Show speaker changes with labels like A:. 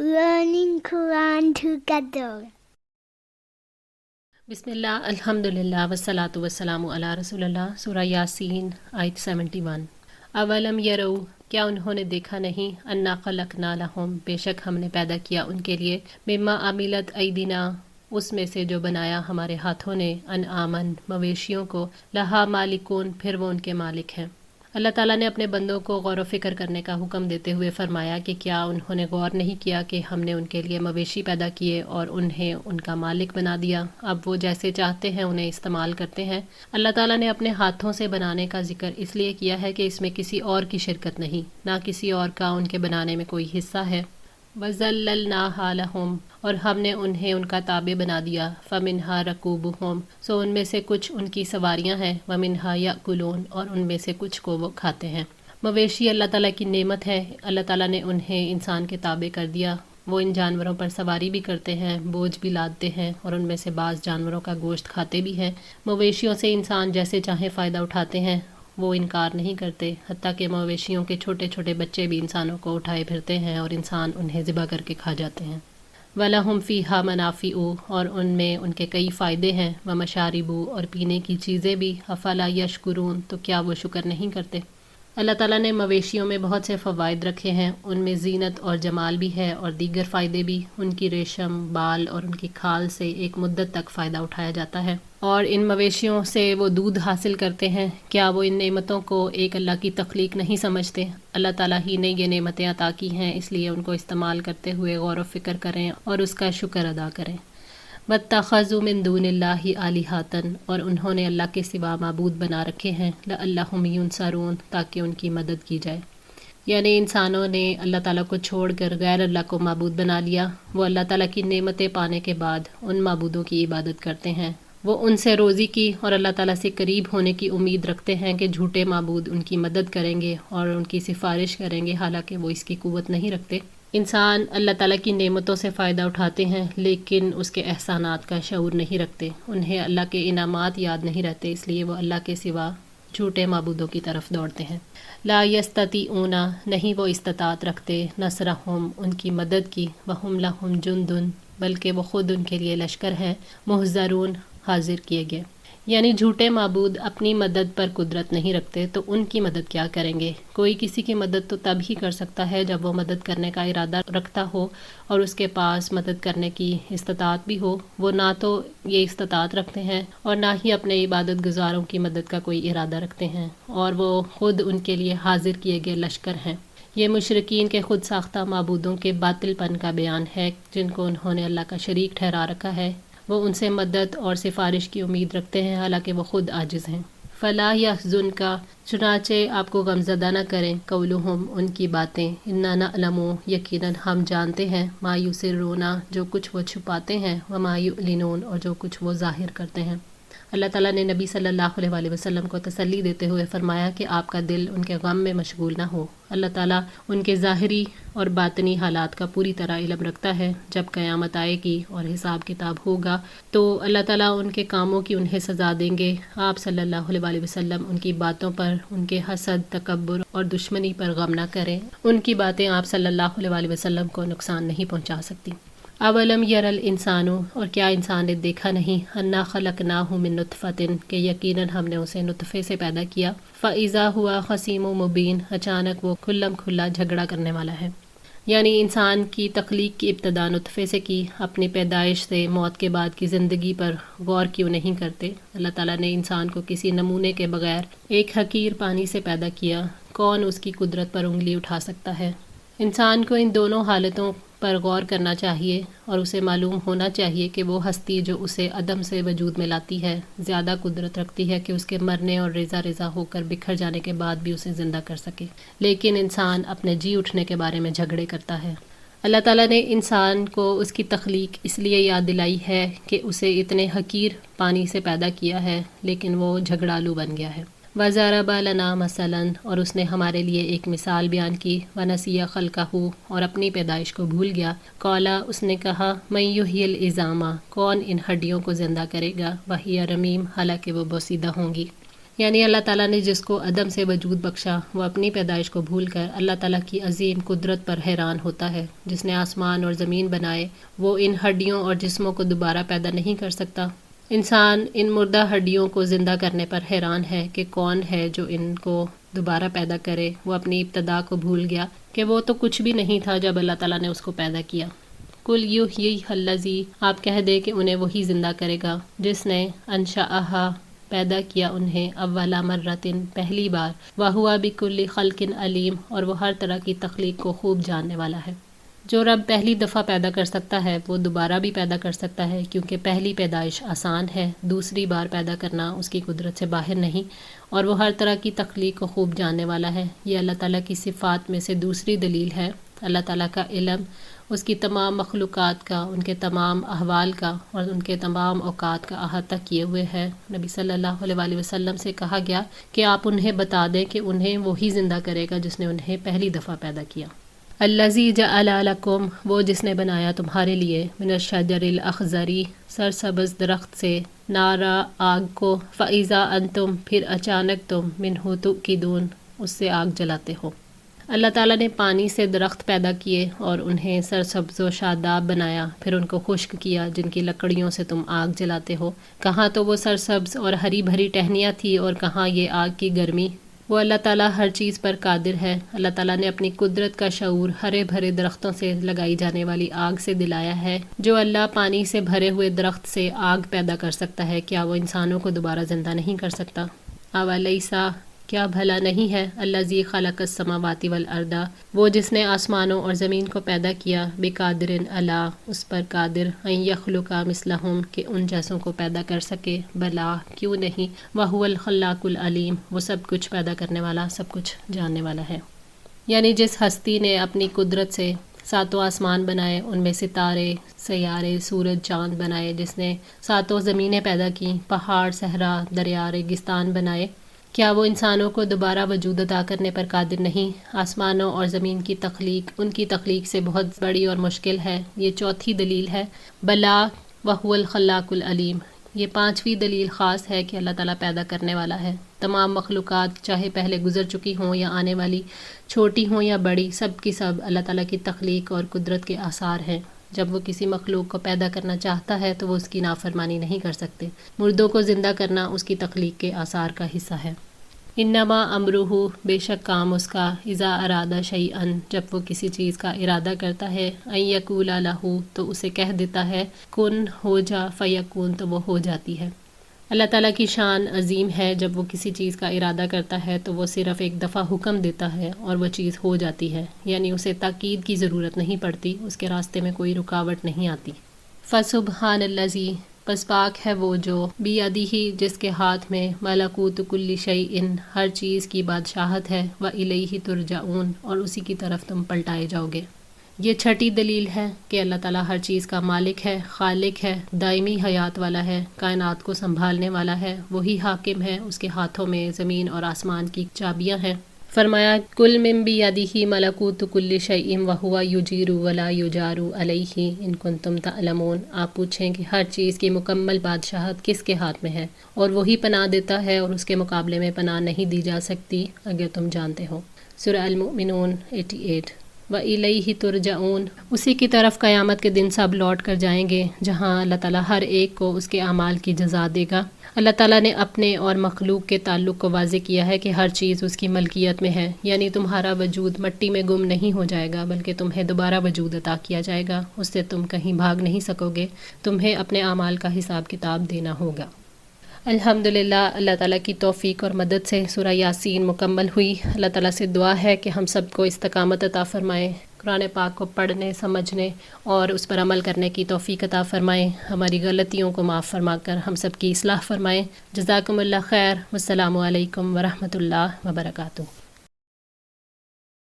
A: learning Quran together.
B: बिस्मिल्लाह अल्हम्दुलिल्लाह वस्सलातु वस्सलामु अला रसूलिल्लाह। सूरह यासीन आयत 71। अवलम यरौ, क्या उन्होंने देखा नहीं, अन्ना खलकना लहुम, बेशक हमने पैदा किया उनके लिए, मिम्मा अमिलत ऐदीना, उसमें से जो बनाया हमारे हाथों ने, अनआमन, मवेशियों को, लहा मालिकून, फिर वो उनके मालिक हैं। अल्लाह ताला ने अपने बंदों को गौर व फिक्र करने का हुक्म देते हुए फरमाया कि क्या उन्होंने गौर नहीं किया कि हमने उनके लिए मवेशी पैदा किए और उन्हें उनका मालिक बना दिया। अब वो जैसे चाहते हैं उन्हें इस्तेमाल करते हैं। अल्लाह ताला ने अपने हाथों से बनाने का जिक्र इसलिए किया है कि इसमें किसी और की शिरकत नहीं, ना किसी और का उनके बनाने में कोई हिस्सा है। वज़ल्लल्नाहा लहुम, और हमने उन्हें उनका ताबे बना दिया। फ़मिन्हा रकूबुहुम, सो उनमें से कुछ उनकी सवारियां हैं। वमिन्हा याकुलून, और उनमें से कुछ को वो खाते हैं। मवेशी अल्लाह ताला की नेमत है। अल्लाह ताला ने उन्हें इंसान के ताबे कर दिया। वो इन जानवरों पर सवारी भी करते हैं, बोझ भी लादते हैं, और उनमें से बाज़ जानवरों का गोश्त खाते भी हैं। मवेशियों से इंसान जैसे चाहे फ़ायदा उठाते हैं, वो इनकार नहीं करते। हत्ता कि मवेशियों के छोटे छोटे बच्चे भी इंसानों को उठाए फिरते हैं और इंसान उन्हें ज़िबा करके खा जाते हैं। वलहुम फ़ीहा मनाफ़िउ, और उनमें उनके कई फ़ायदे हैं। व मशारिबु, और पीने की चीज़ें भी। अफ़ला यशकुरून, तो क्या वो शुक्र नहीं करते। अल्लाह ताला ने मवेशियों में बहुत से फ़वाइद रखे हैं। उनमें ज़ीनत और जमाल भी है और दीगर फ़ायदे भी। उनकी रेशम, बाल और उनकी खाल से एक मुद्दत तक फ़ायदा उठाया जाता है और इन मवेशियों से वो दूध हासिल करते हैं। क्या वो इन नेमतों को एक अल्लाह की तख्लीक नहीं समझते। अल्लाह ताला ही ने ये नेमतें अता की हैं, इसलिए उनको इस्तेमाल करते हुए गौर व फिक्र करें और उसका शुक्र अदा करें। वत्तख़ज़ू मिन दूनिल्लाहि आलिहातन, और उन्होंने अल्लाह के सिवा माबूद बना रखे हैं। लअल्लहुम युनसरून, ताकि उनकी मदद की जाए। यानी इंसानों ने अल्लाह ताला को छोड़कर गैर अल्लाह को माबूद बना लिया। वो अल्लाह ताला की नेमतें पाने के बाद उन माबूदों की इबादत करते हैं। वो उनसे रोज़ी की और अल्लाह ताला से करीब होने की उम्मीद रखते हैं कि झूठे माबूद उनकी मदद करेंगे और उनकी सिफारिश करेंगे, हालांकि वो इसकी कुव्वत नहीं रखते। इंसान अल्लाह ताला की नेमतों से फ़ायदा उठाते हैं, लेकिन उसके एहसानात का शऊर नहीं रखते। उन्हें अल्लाह के इनामात याद नहीं रहते, इसलिए वो अल्लाह के सिवा झूठे माबूदों की तरफ दौड़ते हैं। ला यस्ततीऊना, नहीं वो इस्तात रखते, नसरहुम, उनकी मदद की, वहुम लहुम जुंदुन, बल्कि वो ख़ुद उनके लिए लश्कर हैं, मुहज़रून, हाजिर किए गए। यानी झूठे माबूद अपनी मदद पर कुदरत नहीं रखते, तो उनकी मदद क्या करेंगे। कोई किसी की मदद तो तब ही कर सकता है जब वो मदद करने का इरादा रखता हो और उसके पास मदद करने की इस्तात भी हो। वो ना तो ये इस्तात रखते हैं और ना ही अपने इबादत गुजारों की मदद का कोई इरादा रखते हैं, और वो ख़ुद उनके लिए हाजिर किए गए लश्कर हैं। ये मुशरिकीन के खुद साख्ता माबूदों के बातिलपन का बयान है, जिनको उन्होंने अल्लाह का शरीक ठहरा रखा है। वो उनसे मदद और सिफारिश की उम्मीद रखते हैं, हालांकि वो खुद आजिज़ हैं। फ़ला यहज़ुनका, चुनाचे आपको गमज़दा न करें, कौलुहुम, उनकी बातें, इन्ना नअलमु, यकीनन हम जानते हैं, मा युसिर्रूना, जो कुछ वो छुपाते हैं, व मा युअलिनून, और जो कुछ वो ज़ाहिर करते हैं। अल्लाह ताला ने नबी सल्लल्लाहु अलैहि वसल्लम को तसल्ली देते हुए फरमाया कि आपका दिल उनके गम में मशगूल ना हो। अल्लाह ताला उनके ज़ाहिरी और बातनी हालात का पूरी तरह इल्म रखता है। जब क़यामत आएगी और हिसाब किताब होगा तो अल्लाह ताला उनके कामों की उन्हें सज़ा देंगे। आप सल्लल्लाहु अलैहि वसल्लम उनकी बातों पर, उनके हसद, तकब्बुर और दुश्मनी पर गम ना करें। उनकी बातें आप सल्लल्लाहु अलैहि वसल्लम को नुकसान नहीं पहुँचा सकती। अवलम यरल इंसानु, और क्या इंसान ने देखा नहीं, अन्ना खलकनाहु मिन नुतफ़तिन, के यकीनन हमने उसे नुतफ़े से पैदा किया। फ़इज़ा हुआ ख़सीमु मुबीन, अचानक वो खुल्लम खुल्ला झगड़ा करने वाला है। यानी इंसान की तख्लीक की इब्तदा नुतफ़े से की। अपनी पैदाइश से मौत के बाद की ज़िंदगी पर गौर क्यों नहीं करते। अल्लाह ताला ने इंसान को किसी नमूने के बगैर एक हकीर पानी से पैदा किया। कौन उसकी कुदरत पर उंगली उठा सकता है। इंसान को इन दोनों हालतों पर गौर करना चाहिए और उसे मालूम होना चाहिए कि वो हस्ती जो उसे अदम से वजूद में लाती है ज़्यादा कुदरत रखती है कि उसके मरने और रेज़ा रेज़ा होकर बिखर जाने के बाद भी उसे ज़िंदा कर सके। लेकिन इंसान अपने जी उठने के बारे में झगड़े करता है। अल्लाह ताला ने इंसान को उसकी तख्लीक इसलिए याद दिलाई है कि उसे इतने हकीर पानी से पैदा किया है, लेकिन वो झगड़ालू बन गया है। वज़रबा लना मसलन, और उसने हमारे लिए एक मिसाल बयान की। वनसिया खल्क़हू, और अपनी पैदाइश को भूल गया। कौला, उसने कहा, मैं युहिल इज़ामा, कौन इन हड्डियों को ज़िंदा करेगा। वहिया रमीम, हालांकि वो बोसीदा होंगी। یعنی اللہ تعالیٰ نے جس کو عدم سے وجود بخشا وہ اپنی پیدائش کو بھول کر اللہ تعالیٰ کی عظیم قدرت پر حیران ہوتا ہے۔ جس نے آسمان اور زمین بنائے وہ ان ہڈیوں اور جسموں کو دوبارہ پیدا نہیں کر سکتا۔ انسان ان مردہ ہڈیوں کو زندہ کرنے پر حیران ہے کہ کون ہے جو ان کو دوبارہ پیدا کرے۔ وہ اپنی ابتدا کو بھول گیا کہ وہ تو کچھ بھی نہیں تھا جب اللہ تعالیٰ نے اس کو پیدا کیا۔ کل یحییھا الذی، آپ کہہ دے کہ انہیں وہی زندہ کرے گا جس نے انشأھا، پیدا کیا انہیں اول مرتن، پہلی بار، وہو بکل خلق علیم، اور وہ ہر طرح کی تخلیق کو خوب جاننے والا ہے۔ جو رب پہلی دفعہ پیدا کر سکتا ہے وہ دوبارہ بھی پیدا کر سکتا ہے، کیونکہ پہلی پیدائش آسان ہے، دوسری بار پیدا کرنا اس کی قدرت سے باہر نہیں، اور وہ ہر طرح کی تخلیق کو خوب جاننے والا ہے۔ یہ اللہ تعالیٰ کی صفات میں سے دوسری دلیل ہے۔ اللہ تعالیٰ کا علم اس کی تمام مخلوقات کا، ان کے تمام احوال کا اور ان کے تمام اوقات کا احاطہ کیے ہوئے ہے۔ نبی صلی اللہ علیہ وآلہ وسلم سے کہا گیا کہ آپ انہیں بتا دیں کہ انہیں وہی زندہ کرے گا جس نے انہیں پہلی دفعہ پیدا کیا۔ الذی جعل لکم، وہ جس نے بنایا تمہارے لیے، من الشجر الاخضر، سرسبز درخت سے، نارا، آگ کو، فاذا انتم، پھر اچانک تم، منہ توقدون، اس سے آگ جلاتے ہو۔ اللہ تعالیٰ نے پانی سے درخت پیدا کیے اور انہیں سرسبز و شاداب بنایا، پھر ان کو خشک کیا جن کی لکڑیوں سے تم آگ جلاتے ہو۔ کہاں تو وہ سرسبز اور ہری بھری ٹہنیاں تھی اور کہاں یہ آگ کی گرمی۔ وہ اللہ تعالیٰ ہر چیز پر قادر ہے۔ اللہ تعالیٰ نے اپنی قدرت کا شعور ہرے بھرے درختوں سے لگائی جانے والی آگ سے دلایا ہے۔ جو اللہ پانی سے بھرے ہوئے درخت سے آگ پیدا کر سکتا ہے، کیا وہ انسانوں کو دوبارہ زندہ نہیں کر سکتا؟ اولیسا، کیا بھلا نہیں ہے، الذی خلق السماوات والارض، وہ جس نے آسمانوں اور زمین کو پیدا کیا، بقادر علی، اس پر قادر، ان یخلق مثلہم، کہ ان جیسوں کو پیدا کر سکے، بلا، کیوں نہیں، وہو الخلاق العلیم، وہ سب کچھ پیدا کرنے والا، سب کچھ جاننے والا ہے۔ یعنی جس ہستی نے اپنی قدرت سے ساتوں آسمان بنائے، ان میں ستارے، سیارے، سورج، چاند بنائے، جس نے ساتوں زمینیں پیدا کی، پہاڑ، صحرا، دریا، ریگستان بنائے، کیا وہ انسانوں کو دوبارہ وجود عطا کرنے پر قادر نہیں؟ آسمانوں اور زمین کی تخلیق ان کی تخلیق سے بہت بڑی اور مشکل ہے۔ یہ چوتھی دلیل ہے، بلا وہو الخلاق العلیم۔ یہ پانچویں دلیل خاص ہے کہ اللہ تعالیٰ پیدا کرنے والا ہے۔ تمام مخلوقات چاہے پہلے گزر چکی ہوں یا آنے والی، چھوٹی ہوں یا بڑی، سب کی سب اللہ تعالیٰ کی تخلیق اور قدرت کے آثار ہیں۔ جب وہ کسی مخلوق کو پیدا کرنا چاہتا ہے تو وہ اس کی نافرمانی نہیں کر سکتے۔ مردوں کو زندہ کرنا اس کی تخلیق کے آثار کا حصہ ہے۔ انما امرہ، بے شک کام اس کا، اذا ارادہ شیئا، جب وہ کسی چیز کا ارادہ کرتا ہے، ان یقول لہ، تو اسے کہہ دیتا ہے، کن، ہو جا، فیکون، تو وہ ہو جاتی ہے۔ اللہ تعالیٰ کی شان عظیم ہے۔ جب وہ کسی چیز کا ارادہ کرتا ہے تو وہ صرف ایک دفعہ حکم دیتا ہے اور وہ چیز ہو جاتی ہے، یعنی اسے تاکید کی ضرورت نہیں پڑتی، اس کے راستے میں کوئی رکاوٹ نہیں آتی۔ فسبحان الذی، پس پاک ہے وہ جو، بیدہ، جس کے ہاتھ میں، ملکوت کل شیء، ہر چیز کی بادشاہت ہے، والیہ ترجعون، اور اسی کی طرف تم پلٹائے جاؤ گے۔ یہ چھٹی دلیل ہے کہ اللہ تعالیٰ ہر چیز کا مالک ہے، خالق ہے، دائمی حیات والا ہے، کائنات کو سنبھالنے والا ہے، وہی حاکم ہے، اس کے ہاتھوں میں زمین اور آسمان کی چابیاں ہیں۔ فرمایا، کل من بیدہ ملکوت کل شیء وہو یجیر ولا یجار علیہ ان کنتم تعلمون، آپ پوچھیں کہ ہر چیز کی مکمل بادشاہت کس کے ہاتھ میں ہے، اور وہی پناہ دیتا ہے اور اس کے مقابلے میں پناہ نہیں دی جا سکتی اگر تم جانتے ہو۔ سورہ المؤمنون 88۔ وَإِلَيْهِ تُرْجَعُونَ، اسی کی طرف قیامت کے دن سب لوٹ کر جائیں گے، جہاں اللہ تعالیٰ ہر ایک کو اس کے اعمال کی جزا دے گا۔ اللہ تعالیٰ نے اپنے اور مخلوق کے تعلق کو واضح کیا ہے کہ ہر چیز اس کی ملکیت میں ہے، یعنی تمہارا وجود مٹی میں گم نہیں ہو جائے گا بلکہ تمہیں دوبارہ وجود عطا کیا جائے گا، اس سے تم کہیں بھاگ نہیں سکو گے، تمہیں اپنے اعمال کا حساب کتاب دینا ہوگا۔ الحمدللہ، اللہ تعالیٰ کی توفیق اور مدد سے سورہ یاسین مکمل ہوئی۔ اللہ تعالیٰ سے دعا ہے کہ ہم سب کو استقامت عطا فرمائے، قرآن پاک کو پڑھنے، سمجھنے اور اس پر عمل کرنے کی توفیق عطا فرمائے، ہماری غلطیوں کو معاف فرما کر ہم سب کی اصلاح فرمائے۔ جزاکم اللہ خیر، والسلام علیکم ورحمۃ اللہ وبرکاتہ۔